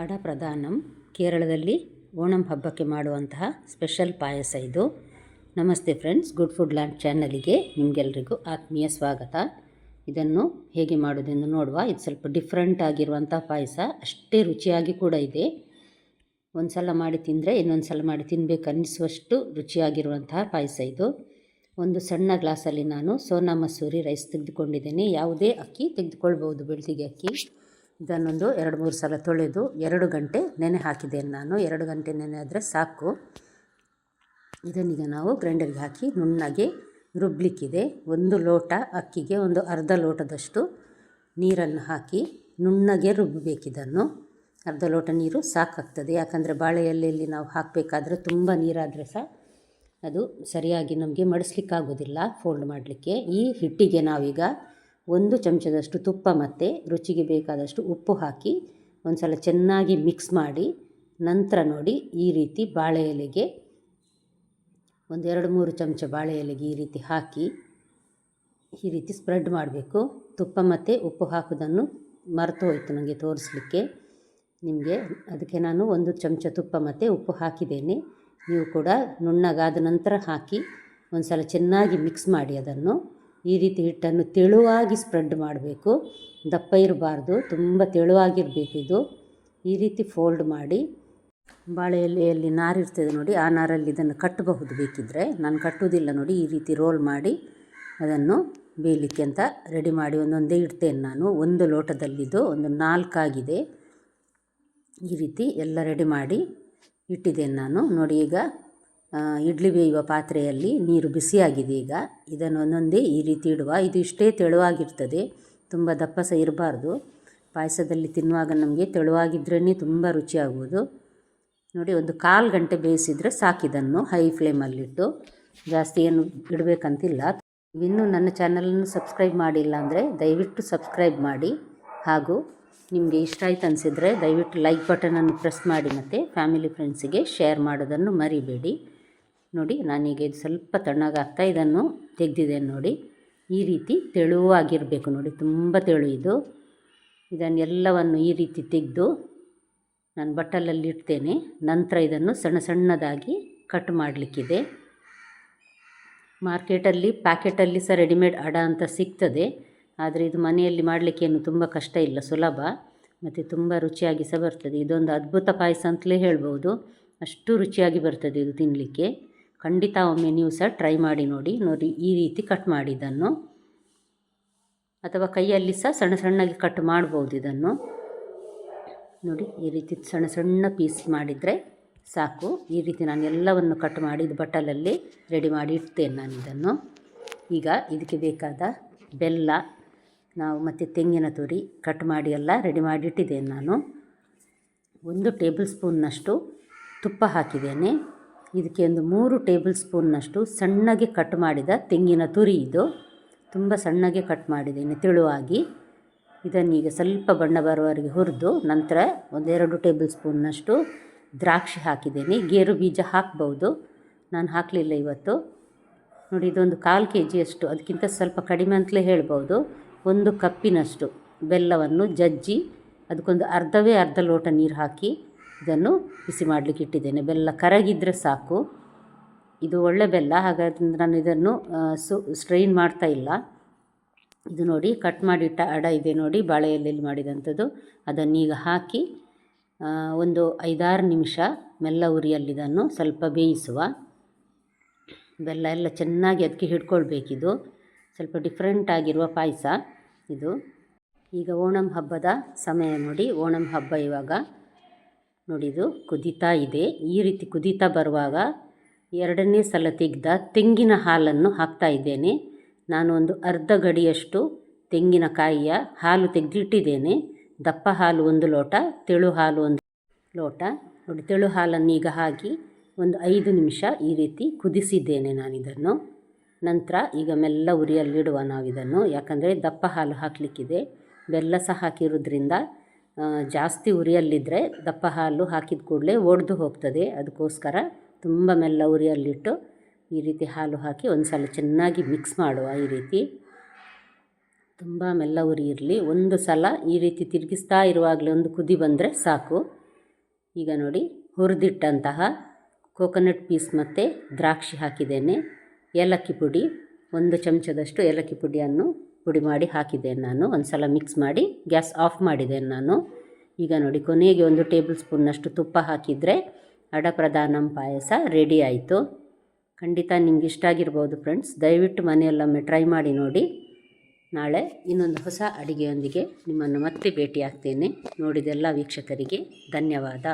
ಅಡ ಪ್ರಧಾನಂ ಕೇರಳದಲ್ಲಿ ಓಣಂ ಹಬ್ಬಕ್ಕೆ ಮಾಡುವಂತಹ ಸ್ಪೆಷಲ್ ಪಾಯಸ ಇದು. ನಮಸ್ತೆ ಫ್ರೆಂಡ್ಸ್, ಗುಡ್ ಫುಡ್ ಲ್ಯಾಂಡ್ ಚಾನಲಿಗೆ ನಿಮಗೆಲ್ರಿಗೂ ಆತ್ಮೀಯ ಸ್ವಾಗತ. ಇದನ್ನು ಹೇಗೆ ಮಾಡೋದೆಂದು ನೋಡುವ. ಇದು ಸ್ವಲ್ಪ ಡಿಫ್ರೆಂಟ್ ಆಗಿರುವಂಥ ಪಾಯಸ, ಅಷ್ಟೇ ರುಚಿಯಾಗಿ ಕೂಡ ಇದೆ. ಒಂದು ಸಲ ಮಾಡಿ ತಿಂದರೆ ಇನ್ನೊಂದು ಸಲ ಮಾಡಿ ತಿನ್ನಬೇಕು ಅನ್ನಿಸುವಷ್ಟು ರುಚಿಯಾಗಿರುವಂತಹ ಪಾಯಸ ಇದು. ಒಂದು ಸಣ್ಣ ಗ್ಲಾಸಲ್ಲಿ ನಾನು ಸೋನಾ ಮಸೂರಿ ರೈಸ್ ತೆಗೆದುಕೊಂಡಿದ್ದೇನೆ. ಯಾವುದೇ ಅಕ್ಕಿ ತೆಗೆದುಕೊಳ್ಬೋದು, ಬೆಳ್ತಿಗೆ ಅಕ್ಕಿ. ಇದನ್ನೊಂದು 2-3 ಸಲ ತೊಳೆದು 2 ಗಂಟೆ ನೆನೆ ಹಾಕಿದ್ದೇನೆ ನಾನು. 2 ಗಂಟೆ ನೆನೆ ಆದರೆ ಸಾಕು. ಇದನ್ನೀಗ ನಾವು ಗ್ರೈಂಡರ್ಗೆ ಹಾಕಿ ನುಣ್ಣಗೆ ರುಬ್ಲಿಕ್ಕಿದೆ. 1 ಲೋಟ ಅಕ್ಕಿಗೆ ಒಂದು ಅರ್ಧ ಲೋಟದಷ್ಟು ನೀರನ್ನು ಹಾಕಿ ನುಣ್ಣಗೆ ರುಬ್ಬಬೇಕಿದನ್ನು. ಅರ್ಧ ಲೋಟ ನೀರು ಸಾಕಾಗ್ತದೆ, ಯಾಕಂದರೆ ಬಾಳೆ ಎಲೆಯಲ್ಲಿ ನಾವು ಹಾಕಬೇಕಾದ್ರೆ ತುಂಬ ನೀರಾದರೆ ಸಹ ಅದು ಸರಿಯಾಗಿ ನಮಗೆ ಮಡಿಸ್ಲಿಕ್ಕಾಗೋದಿಲ್ಲ, ಫೋಲ್ಡ್ ಮಾಡಲಿಕ್ಕೆ. ಈ ಹಿಟ್ಟಿಗೆ ನಾವೀಗ 1 ಚಮಚದಷ್ಟು ತುಪ್ಪ ಮತ್ತು ರುಚಿಗೆ ಬೇಕಾದಷ್ಟು ಉಪ್ಪು ಹಾಕಿ ಒಂದು ಸಲ ಚೆನ್ನಾಗಿ ಮಿಕ್ಸ್ ಮಾಡಿ, ನಂತರ ನೋಡಿ ಈ ರೀತಿ ಬಾಳೆ ಎಲೆಗೆ ಒಂದು 2-3 ಚಮಚ ಬಾಳೆ ಎಲೆಗೆ ಈ ರೀತಿ ಹಾಕಿ ಈ ರೀತಿ ಸ್ಪ್ರೆಡ್ ಮಾಡಬೇಕು. ತುಪ್ಪ ಮತ್ತು ಉಪ್ಪು ಹಾಕೋದನ್ನು ಮರೆತು ಹೋಯಿತು ನನಗೆ ತೋರಿಸ್ಲಿಕ್ಕೆ ನಿಮಗೆ. ಅದಕ್ಕೆ ನಾನು 1 ಚಮಚ ತುಪ್ಪ ಮತ್ತು ಉಪ್ಪು ಹಾಕಿದ್ದೇನೆ. ನೀವು ಕೂಡ ನುಣ್ಣಗಾದ ನಂತರ ಹಾಕಿ ಒಂದು ಸಲ ಚೆನ್ನಾಗಿ ಮಿಕ್ಸ್ ಮಾಡಿ ಅದನ್ನು. ಈ ರೀತಿ ಹಿಟ್ಟನ್ನು ತೆಳುವಾಗಿ ಸ್ಪ್ರೆಡ್ ಮಾಡಬೇಕು, ದಪ್ಪ ಇರಬಾರ್ದು, ತುಂಬ ತೆಳುವಾಗಿರಬೇಕು ಇದು. ಈ ರೀತಿ ಫೋಲ್ಡ್ ಮಾಡಿ ಬಾಳೆ ಎಲೆಯಲ್ಲಿ ನಾರಿರ್ತದೆ ನೋಡಿ, ಆ ನಾರಲ್ಲಿ ಇದನ್ನು ಕಟ್ಟಬಹುದು ಬೇಕಿದ್ದರೆ. ನಾನು ಕಟ್ಟುವುದಿಲ್ಲ ನೋಡಿ. ಈ ರೀತಿ ರೋಲ್ ಮಾಡಿ ಅದನ್ನು ಬೇಯಲಿಕ್ಕೆ ಅಂತ ರೆಡಿ ಮಾಡಿ ಒಂದೊಂದೇ ಇಡ್ತೇನೆ ನಾನು. 1 ಲೋಟದಲ್ಲಿದ್ದು ಒಂದು 4 ಆಗಿದೆ. ಈ ರೀತಿ ಎಲ್ಲ ರೆಡಿ ಮಾಡಿ ಇಟ್ಟಿದ್ದೇನೆ ನಾನು. ನೋಡಿ, ಈಗ ಇಡ್ಲಿ ಬೇಯುವ ಪಾತ್ರೆಯಲ್ಲಿ ನೀರು ಬಿಸಿಯಾಗಿದೆ. ಈಗ ಇದನ್ನು ಒಂದೊಂದೇ ಈ ರೀತಿ ಇಡುವ. ಇದು ಇಷ್ಟೇ ತೆಳುವಾಗಿರ್ತದೆ, ತುಂಬ ದಪ್ಪ ಸಹ ಇರಬಾರ್ದು. ಪಾಯಸದಲ್ಲಿ ತಿನ್ನುವಾಗ ನಮಗೆ ತೆಳುವಾಗಿದ್ರೇ ತುಂಬ ರುಚಿಯಾಗುವುದು. ನೋಡಿ, ಒಂದು 1/4 ಗಂಟೆ ಬೇಯಿಸಿದರೆ ಸಾಕಿದನ್ನು ಹೈ ಫ್ಲೇಮಲ್ಲಿಟ್ಟು. ಜಾಸ್ತಿ ಏನು ಇಡಬೇಕಂತಿಲ್ಲ. ಇನ್ನೂ ನನ್ನ ಚಾನಲನ್ನು ಸಬ್ಸ್ಕ್ರೈಬ್ ಮಾಡಿಲ್ಲ ಅಂದರೆ ದಯವಿಟ್ಟು ಸಬ್ಸ್ಕ್ರೈಬ್ ಮಾಡಿ. ಹಾಗೂ ನಿಮಗೆ ಇಷ್ಟ ಆಯ್ತು ಅನಿಸಿದರೆ ದಯವಿಟ್ಟು ಲೈಕ್ ಬಟನನ್ನು ಪ್ರೆಸ್ ಮಾಡಿ ಮತ್ತು ಫ್ಯಾಮಿಲಿ ಫ್ರೆಂಡ್ಸಿಗೆ ಶೇರ್ ಮಾಡೋದನ್ನು ಮರಿಬೇಡಿ. ನೋಡಿ, ನಾನೀಗ ಇದು ಸ್ವಲ್ಪ ತಣ್ಣಗಾಗ್ತಾ ಇದನ್ನು ತೆಗೆದಿದ್ದೇನೆ ನೋಡಿ. ಈ ರೀತಿ ತೆಳುವಾಗಿರಬೇಕು ನೋಡಿ, ತುಂಬ ತೆಳು ಇದು. ಇದನ್ನೆಲ್ಲವನ್ನು ಈ ರೀತಿ ತೆಗೆದು ನಾನು ಬಟ್ಟಲಲ್ಲಿ ಇಡ್ತೇನೆ. ನಂತರ ಇದನ್ನು ಸಣ್ಣ ಸಣ್ಣದಾಗಿ ಕಟ್ ಮಾಡಲಿಕ್ಕಿದೆ. ಮಾರ್ಕೆಟಲ್ಲಿ ಪ್ಯಾಕೆಟಲ್ಲಿ ಸಹ ರೆಡಿಮೇಡ್ ಅಡ ಅಂತ ಸಿಗ್ತದೆ. ಆದರೆ ಇದು ಮನೆಯಲ್ಲಿ ಮಾಡಲಿಕ್ಕೇನು ತುಂಬ ಕಷ್ಟ ಇಲ್ಲ, ಸುಲಭ ಮತ್ತು ತುಂಬ ರುಚಿಯಾಗಿ ಸಹ ಬರ್ತದೆ. ಇದೊಂದು ಅದ್ಭುತ ಪಾಯಸ ಅಂತಲೇ ಹೇಳ್ಬೋದು, ಅಷ್ಟು ರುಚಿಯಾಗಿ ಬರ್ತದೆ ಇದು ತಿನ್ನಲಿಕ್ಕೆ. ಖಂಡಿತ ಒಮ್ಮೆ ನೀವು ಸಹ ಟ್ರೈ ಮಾಡಿ ನೋಡಿ. ನೋಡಿ, ಈ ರೀತಿ ಕಟ್ ಮಾಡಿ ಇದನ್ನು, ಅಥವಾ ಕೈಯಲ್ಲಿ ಸಹ ಸಣ್ಣ ಸಣ್ಣಗೆ ಕಟ್ ಮಾಡ್ಬೋದು ಇದನ್ನು. ನೋಡಿ, ಈ ರೀತಿ ಸಣ್ಣ ಸಣ್ಣ ಪೀಸ್ ಮಾಡಿದರೆ ಸಾಕು. ಈ ರೀತಿ ನಾನು ಎಲ್ಲವನ್ನು ಕಟ್ ಮಾಡಿ ಇದು ಬಟ್ಟಲಲ್ಲಿ ರೆಡಿ ಮಾಡಿ ಇಡ್ತೇನೆ ನಾನು ಇದನ್ನು. ಈಗ ಇದಕ್ಕೆ ಬೇಕಾದ ಬೆಲ್ಲ ನಾವು ಮತ್ತು ತೆಂಗಿನ ತುರಿ ಕಟ್ ಮಾಡಿ ಎಲ್ಲ ರೆಡಿ ಮಾಡಿ ಇಟ್ಟಿದ್ದೇನೆ ನಾನು. 1 ಟೇಬಲ್ ಸ್ಪೂನ್ನಷ್ಟು ತುಪ್ಪ ಹಾಕಿದ್ದೇನೆ. ಇದಕ್ಕೆ ಒಂದು 3 ಟೇಬಲ್ ಸ್ಪೂನ್ನಷ್ಟು ಸಣ್ಣಗೆ ಕಟ್ ಮಾಡಿದ ತೆಂಗಿನ ತುರಿ. ಇದು ತುಂಬ ಸಣ್ಣಗೆ ಕಟ್ ಮಾಡಿದ್ದೇನೆ ತೆಳುವಾಗಿ. ಇದನ್ನೀಗ ಸ್ವಲ್ಪ ಬಣ್ಣ ಬರುವವರೆಗೆ ಹುರಿದು ನಂತರ 1-2 ಟೇಬಲ್ ಸ್ಪೂನ್ನಷ್ಟು ದ್ರಾಕ್ಷಿ ಹಾಕಿದ್ದೇನೆ. ಗೇರು ಬೀಜ ಹಾಕ್ಬೋದು, ನಾನು ಹಾಕಲಿಲ್ಲ ಇವತ್ತು. ನೋಡಿ, ಇದೊಂದು 1/4 kg, ಅದಕ್ಕಿಂತ ಸ್ವಲ್ಪ ಕಡಿಮೆ ಅಂತಲೇ ಹೇಳ್ಬೋದು. 1 ಕಪ್ಪಿನಷ್ಟು ಬೆಲ್ಲವನ್ನು ಜಜ್ಜಿ ಅದಕ್ಕೊಂದು ಅರ್ಧ ಲೋಟ ನೀರು ಹಾಕಿ ಇದನ್ನು ಬಿಸಿ ಮಾಡಲಿಕ್ಕೆ ಇಟ್ಟಿದ್ದೇನೆ. ಬೆಲ್ಲ ಕರಗಿದರೆ ಸಾಕು. ಇದು ಒಳ್ಳೆ ಬೆಲ್ಲ, ಹಾಗಾಗಿ ನಾನು ಇದನ್ನು ಸ್ಟ್ರೈನ್ ಮಾಡ್ತಾ ಇಲ್ಲ. ಇದು ನೋಡಿ, ಕಟ್ ಮಾಡಿಟ್ಟ ಅಡ ಇದೆ ನೋಡಿ, ಬಾಳೆ ಎಲೆಯಲ್ಲಿ ಮಾಡಿದಂಥದ್ದು. ಅದನ್ನೀಗ ಹಾಕಿ ಒಂದು 5-6 ನಿಮಿಷ ಮೆಲ್ಲ ಉರಿಯಲ್ಲಿದನ್ನು ಸ್ವಲ್ಪ ಬೇಯಿಸುವ. ಬೆಲ್ಲ ಎಲ್ಲ ಚೆನ್ನಾಗಿ ಅದಕ್ಕೆ ಹಿಡ್ಕೊಳ್ಬೇಕಿದು. ಸ್ವಲ್ಪ ಡಿಫ್ರೆಂಟ್ ಆಗಿರುವ ಪಾಯಸ ಇದು. ಈಗ ಓಣಂ ಹಬ್ಬದ ಸಮಯ ನೋಡಿ. ಓಣಂ ಹಬ್ಬ ಇವಾಗ ನೋಡಿ, ಇದು ಕುದೀತಾ ಇದೆ. ಈ ರೀತಿ ಕುದೀತಾ ಬರುವಾಗ 2ನೇ ಸಲ ತೆಗೆದ ತೆಂಗಿನ ಹಾಲನ್ನು ಹಾಕ್ತಾ ಇದ್ದೇನೆ ನಾನು. ಒಂದು ಅರ್ಧ ಗಡಿಯಷ್ಟು ತೆಂಗಿನಕಾಯಿಯ ಹಾಲು ತೆಗೆದಿಟ್ಟಿದ್ದೇನೆ. ದಪ್ಪ ಹಾಲು 1 ಲೋಟ, ತೆಳು ಹಾಲು 1 ಲೋಟ. ನೋಡಿ, ತೆಳು ಹಾಲನ್ನು ಈಗ ಹಾಕಿ ಒಂದು 5 ನಿಮಿಷ ಈ ರೀತಿ ಕುದಿಸಿದ್ದೇನೆ ನಾನಿದನ್ನು. ನಂತರ ಈಗ ಮೆಲ್ಲ ಉರಿಯಲ್ಲಿಡುವ ನಾವಿದನ್ನು, ಯಾಕಂದರೆ ದಪ್ಪ ಹಾಲು ಹಾಕಲಿಕ್ಕಿದೆ. ಬೆಲ್ಲ ಸಹ ಹಾಕಿರೋದ್ರಿಂದ ಜಾಸ್ತಿ ಉರಿಯಲ್ಲಿದ್ದರೆ ದಪ್ಪ ಹಾಲು ಹಾಕಿದ ಕೂಡಲೇ ಒಡೆದು ಹೋಗ್ತದೆ. ಅದಕ್ಕೋಸ್ಕರ ತುಂಬ ಮೆಲ್ಲ ಉರಿಯಲ್ಲಿಟ್ಟು ಈ ರೀತಿ ಹಾಲು ಹಾಕಿ ಒಂದು ಸಲ ಚೆನ್ನಾಗಿ ಮಿಕ್ಸ್ ಮಾಡುವ. ಈ ರೀತಿ ತುಂಬ ಮೆಲ್ಲ ಉರಿ ಇರಲಿ. ಒಂದು ಸಲ ಈ ರೀತಿ ತಿರುಗಿಸ್ತಾ ಇರುವಾಗಲೇ ಒಂದು ಕುದಿ ಬಂದರೆ ಸಾಕು. ಈಗ ನೋಡಿ ಹುರಿದಿಟ್ಟಂತಹ ಕೋಕೋನಟ್ ಪೀಸ್ ಮತ್ತು ದ್ರಾಕ್ಷಿ ಹಾಕಿದ್ದೇನೆ. ಏಲಕ್ಕಿ ಪುಡಿ 1 ಚಮಚದಷ್ಟು ಏಲಕ್ಕಿ ಪುಡಿಯನ್ನು ಪುಡಿ ಮಾಡಿ ಹಾಕಿದ್ದೇನೆ ನಾನು. ಒಂದು ಸಲ ಮಿಕ್ಸ್ ಮಾಡಿ ಗ್ಯಾಸ್ ಆಫ್ ಮಾಡಿದ್ದೇನೆ ನಾನು. ಈಗ ನೋಡಿ ಕೊನೆಗೆ 1 ಟೇಬಲ್ ಸ್ಪೂನ್ನಷ್ಟು ತುಪ್ಪ ಹಾಕಿದರೆ ಅಡಪ್ರಧಾನಂ ಪಾಯಸ ರೆಡಿ ಆಯಿತು. ಖಂಡಿತ ನಿಮ್ಗೆ ಇಷ್ಟ ಆಗಿರ್ಬೋದು ಫ್ರೆಂಡ್ಸ್. ದಯವಿಟ್ಟು ಮನೆಯಲ್ಲೊಮ್ಮೆ ಟ್ರೈ ಮಾಡಿ ನೋಡಿ. ನಾಳೆ ಇನ್ನೊಂದು ಹೊಸ ಅಡುಗೆಯೊಂದಿಗೆ ನಿಮ್ಮನ್ನು ಮತ್ತೆ ಭೇಟಿ ಆಗ್ತೇನೆ. ನೋಡಿದೆಲ್ಲ ವೀಕ್ಷಕರಿಗೆ ಧನ್ಯವಾದ.